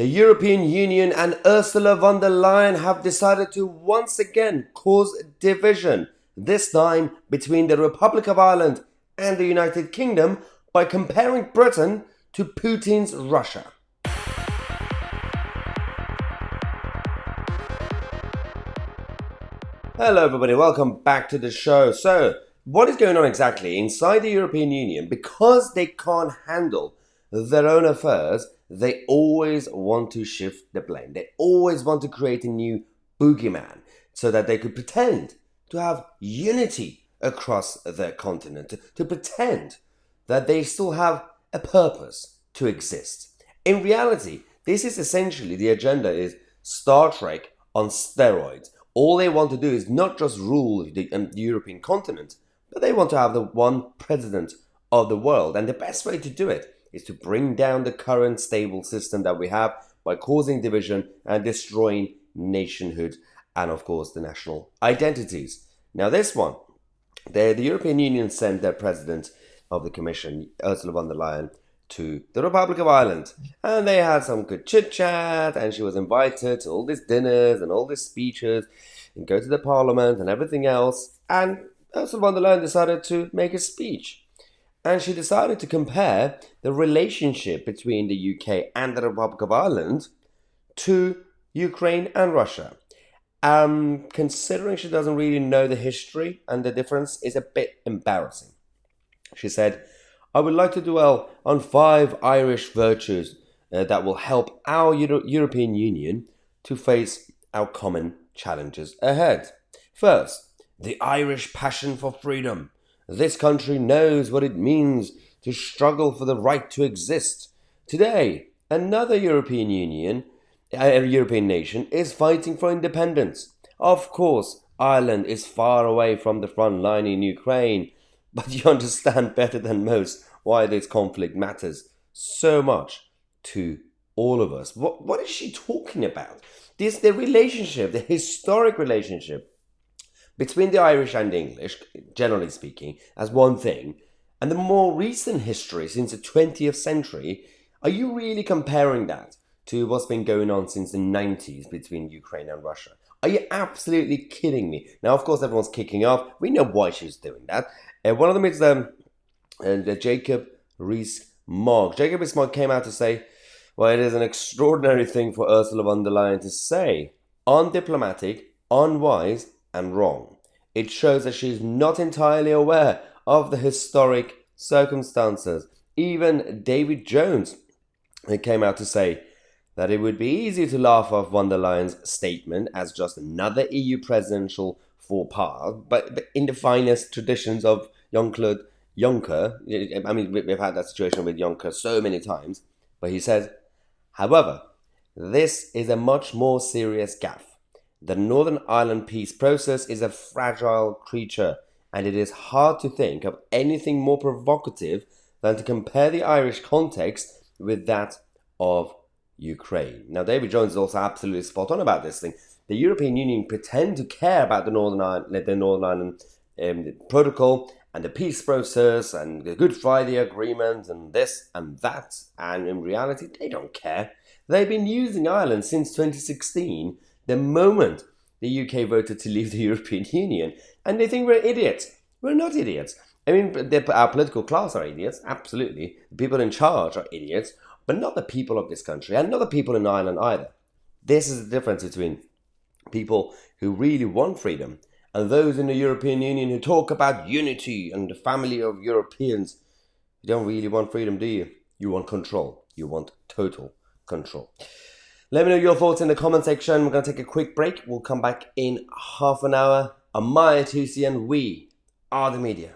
The European Union and Ursula von der Leyen have decided to once again cause division, this time between the Republic of Ireland and the United Kingdom by comparing Britain to Putin's Russia. Hello everybody, welcome back to the show. So, what is going on exactly inside the European Union? Because they can't handle their own affairs, they always want to shift the blame. They always want to create a new boogeyman so that they could pretend to have unity across their continent, to pretend that they still have a purpose to exist. In reality, this is essentially the agenda is Star Trek on steroids. All they want to do is not just rule the European continent, but they want to have the one president of the world. And the best way to do it is to bring down the current stable system that we have by causing division and destroying nationhood and, of course, the national identities. Now, this one, the European Union sent their president of the Commission, Ursula von der Leyen, to the Republic of Ireland. And they had some good chit-chat, and she was invited to all these dinners and all these speeches and go to the parliament and everything else. And Ursula von der Leyen decided to make a speech. And she decided to compare the relationship between the UK and the Republic of Ireland to Ukraine and Russia. Considering she doesn't really know the history and the difference is a bit embarrassing. She said, "I would like to dwell on 5 Irish virtues that will help our European Union to face our common challenges ahead. First, the Irish passion for freedom. This country knows what it means to struggle for the right to exist. Today, another European nation is fighting for independence. Of course, Ireland is far away from the front line in Ukraine, but you understand better than most why this conflict matters so much to all of us." What is she talking about? The relationship, the historic relationship between the Irish and the English, generally speaking, as one thing, and the more recent history since the 20th century, are you really comparing that to what's been going on since the 90s between Ukraine and Russia? Are you absolutely kidding me? Now, of course, everyone's kicking off. We know why she's doing that. One of them is Jacob Rees-Mogg. Jacob Rees-Mogg came out to say, well, it is an extraordinary thing for Ursula von der Leyen to say. Undiplomatic, unwise, and wrong. It shows that she is not entirely aware of the historic circumstances. Even David Jones came out to say that it would be easy to laugh off von der Leyen's statement as just another EU presidential faux pas, but in the finest traditions of Jean-Claude Juncker. I mean, we've had that situation with Juncker so many times, but he says, however, this is a much more serious gaffe. The Northern Ireland peace process is a fragile creature, and it is hard to think of anything more provocative than to compare the Irish context with that of Ukraine. Now, David Jones is also absolutely spot on about this thing. The European Union pretend to care about the Northern Ireland Protocol and the peace process and the Good Friday Agreement and this and that, and in reality, they don't care. They've been using Ireland since 2016, the moment the UK voted to leave the European Union, and they think we're idiots. We're not idiots. I mean, our political class are idiots, absolutely. The people in charge are idiots, but not the people of this country, and not the people in Ireland either. This is the difference between people who really want freedom and those in the European Union who talk about unity and the family of Europeans. You don't really want freedom, do you? You want control. You want total control. Let me know your thoughts in the comment section. We're going to take a quick break. We'll come back in half an hour. I'm Tousi, and we are the media.